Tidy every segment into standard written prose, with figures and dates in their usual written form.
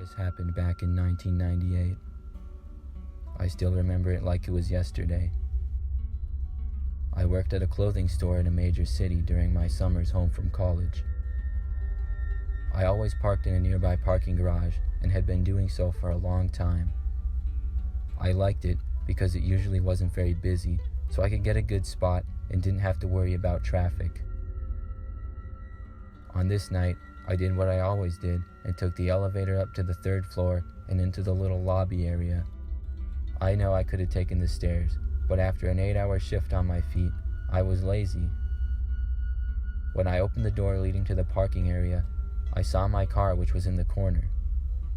This happened back in 1998. I still remember it like it was yesterday. I worked at a clothing store in a major city during my summers home from college. I always parked in a nearby parking garage and had been doing so for a long time. I liked it because it usually wasn't very busy, so I could get a good spot and didn't have to worry about traffic. On this night, I did what I always did and took the elevator up to the 3rd floor and into the little lobby area. I know I could have taken the stairs, but after an 8-hour shift on my feet, I was lazy. When I opened the door leading to the parking area, I saw my car, which was in the corner,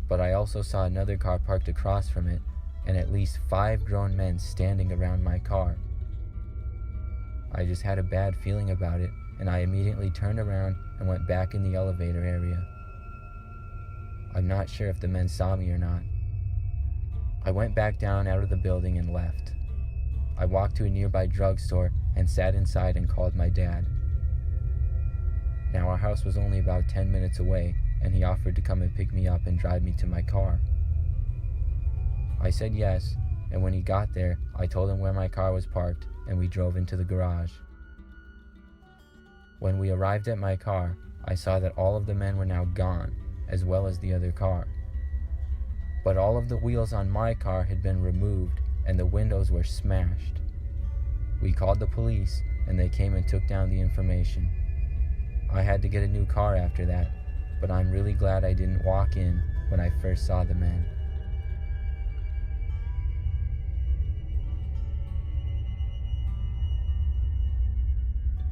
but I also saw another car parked across from it and at least 5 grown men standing around my car. I just had a bad feeling about it, and I immediately turned around and went back in the elevator area. I'm not sure if the men saw me or not. I went back down out of the building and left. I walked to a nearby drugstore and sat inside and called my dad. Now, our house was only about 10 minutes away, and he offered to come and pick me up and drive me to my car. I said yes, and when he got there, I told him where my car was parked, and we drove into the garage. When we arrived at my car, I saw that all of the men were now gone, as well as the other car. But all of the wheels on my car had been removed, and the windows were smashed. We called the police, and they came and took down the information. I had to get a new car after that, but I'm really glad I didn't walk in when I first saw the men.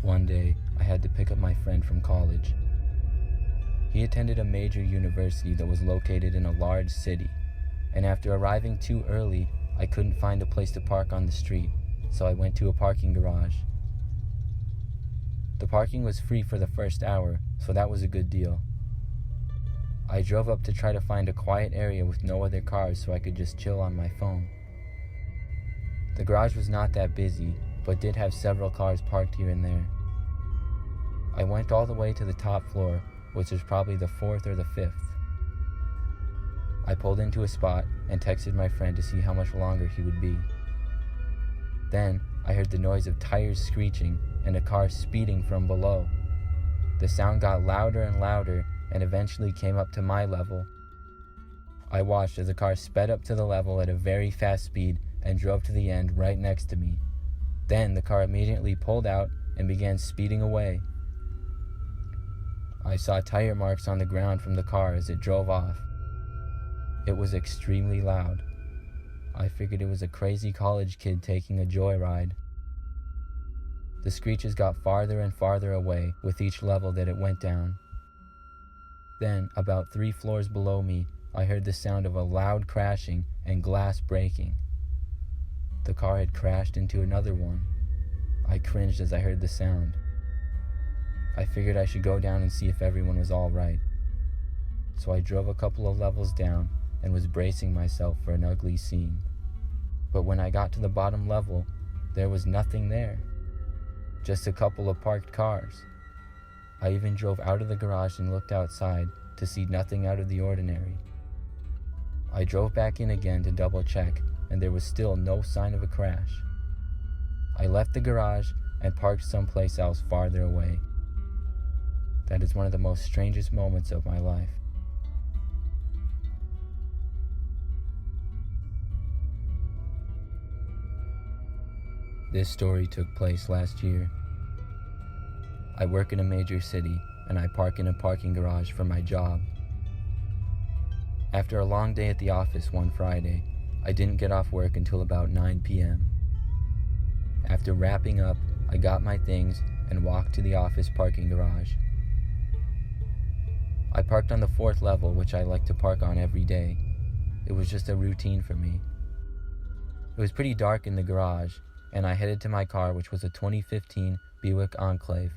One day, I had to pick up my friend from college. He attended a major university that was located in a large city, and after arriving too early, I couldn't find a place to park on the street, so I went to a parking garage. The parking was free for the first hour, so that was a good deal. I drove up to try to find a quiet area with no other cars so I could just chill on my phone. The garage was not that busy, but did have several cars parked here and there. I went all the way to the top floor, which was probably the 4th or the 5th. I pulled into a spot and texted my friend to see how much longer he would be. Then, I heard the noise of tires screeching and a car speeding from below. The sound got louder and louder and eventually came up to my level. I watched as the car sped up to the level at a very fast speed and drove to the end right next to me. Then the car immediately pulled out and began speeding away. I saw tire marks on the ground from the car as it drove off. It was extremely loud. I figured it was a crazy college kid taking a joyride. The screeches got farther and farther away with each level that it went down. Then, about 3 floors below me, I heard the sound of a loud crashing and glass breaking. The car had crashed into another one. I cringed as I heard the sound. I figured I should go down and see if everyone was all right. So I drove a couple of levels down and was bracing myself for an ugly scene. But when I got to the bottom level, there was nothing there. Just a couple of parked cars. I even drove out of the garage and looked outside to see nothing out of the ordinary. I drove back in again to double check, and there was still no sign of a crash. I left the garage and parked someplace else farther away. That is one of the most strangest moments of my life. This story took place last year. I work in a major city, and I park in a parking garage for my job. After a long day at the office one Friday, I didn't get off work until about 9 p.m. After wrapping up, I got my things and walked to the office parking garage. I parked on the 4th level, which I like to park on every day. It was just a routine for me. It was pretty dark in the garage, and I headed to my car, which was a 2015 Buick Enclave.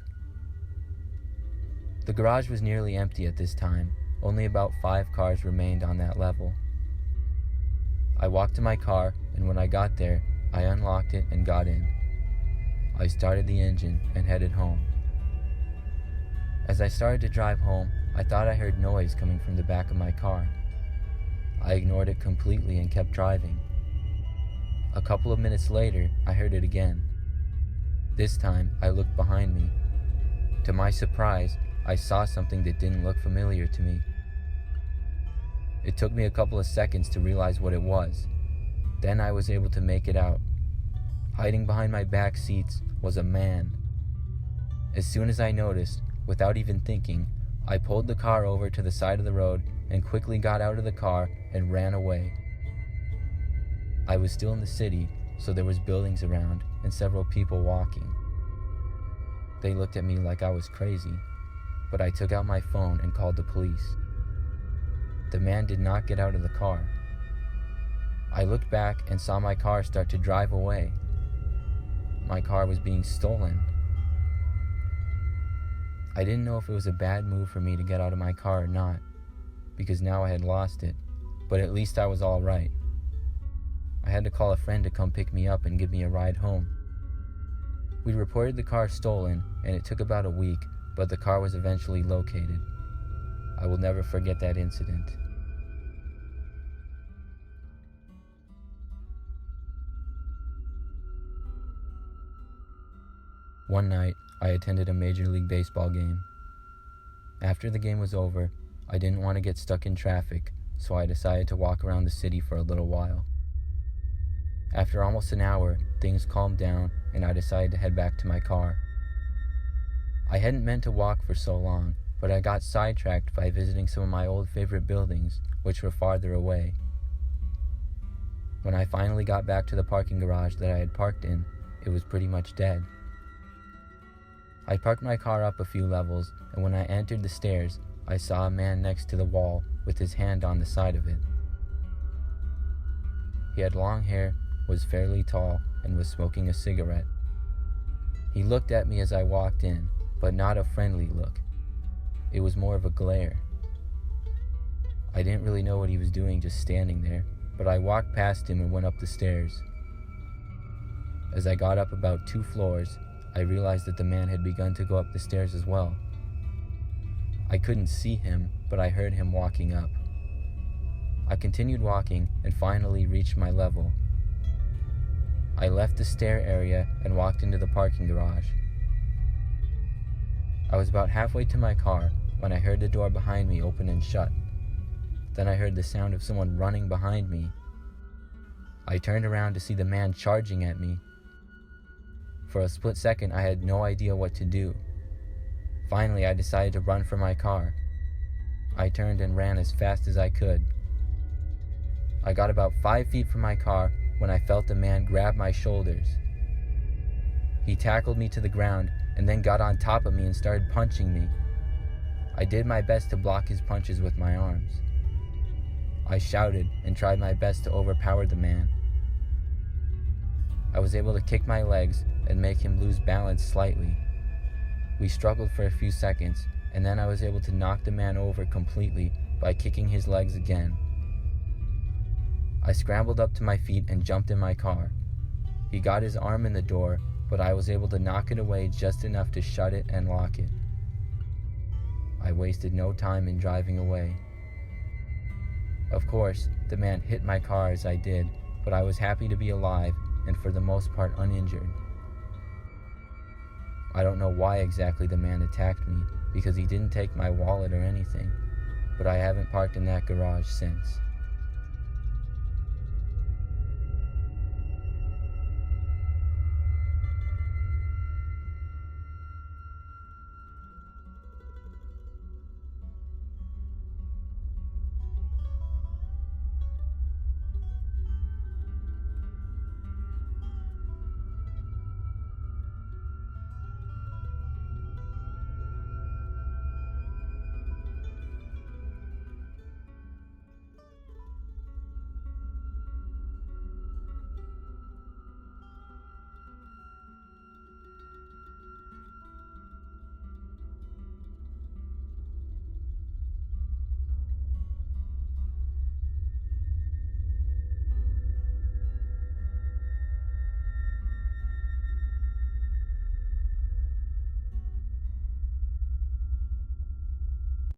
The garage was nearly empty at this time. Only about 5 cars remained on that level. I walked to my car, and when I got there, I unlocked it and got in. I started the engine and headed home. As I started to drive home, I thought I heard noise coming from the back of my car. I ignored it completely and kept driving. A couple of minutes later, I heard it again. This time, I looked behind me. To my surprise, I saw something that didn't look familiar to me. It took me a couple of seconds to realize what it was. Then I was able to make it out. Hiding behind my back seats was a man. As soon as I noticed, without even thinking, I pulled the car over to the side of the road and quickly got out of the car and ran away. I was still in the city, so there was buildings around and several people walking. They looked at me like I was crazy, but I took out my phone and called the police. The man did not get out of the car. I looked back and saw my car start to drive away. My car was being stolen. I didn't know if it was a bad move for me to get out of my car or not, because now I had lost it, but at least I was all right. I had to call a friend to come pick me up and give me a ride home. We reported the car stolen, and it took about a week, but the car was eventually located. I will never forget that incident. One night, I attended a Major League Baseball game. After the game was over, I didn't want to get stuck in traffic, so I decided to walk around the city for a little while. After almost an hour, things calmed down and I decided to head back to my car. I hadn't meant to walk for so long, but I got sidetracked by visiting some of my old favorite buildings, which were farther away. When I finally got back to the parking garage that I had parked in, it was pretty much dead. I parked my car up a few levels, and when I entered the stairs, I saw a man next to the wall with his hand on the side of it. He had long hair, was fairly tall, and was smoking a cigarette. He looked at me as I walked in, but not a friendly look. It was more of a glare. I didn't really know what he was doing just standing there, but I walked past him and went up the stairs. As I got up about 2 floors, I realized that the man had begun to go up the stairs as well. I couldn't see him, but I heard him walking up. I continued walking and finally reached my level. I left the stair area and walked into the parking garage. I was about halfway to my car when I heard the door behind me open and shut. Then I heard the sound of someone running behind me. I turned around to see the man charging at me. For a split second, I had no idea what to do. Finally, I decided to run for my car. I turned and ran as fast as I could. I got about 5 feet from my car when I felt the man grab my shoulders. He tackled me to the ground and then got on top of me and started punching me. I did my best to block his punches with my arms. I shouted and tried my best to overpower the man. I was able to kick my legs and make him lose balance slightly. We struggled for a few seconds, and then I was able to knock the man over completely by kicking his legs again. I scrambled up to my feet and jumped in my car. He got his arm in the door, but I was able to knock it away just enough to shut it and lock it. I wasted no time in driving away. Of course, the man hit my car as I did, but I was happy to be alive and for the most part uninjured. I don't know why exactly the man attacked me, because he didn't take my wallet or anything, but I haven't parked in that garage since.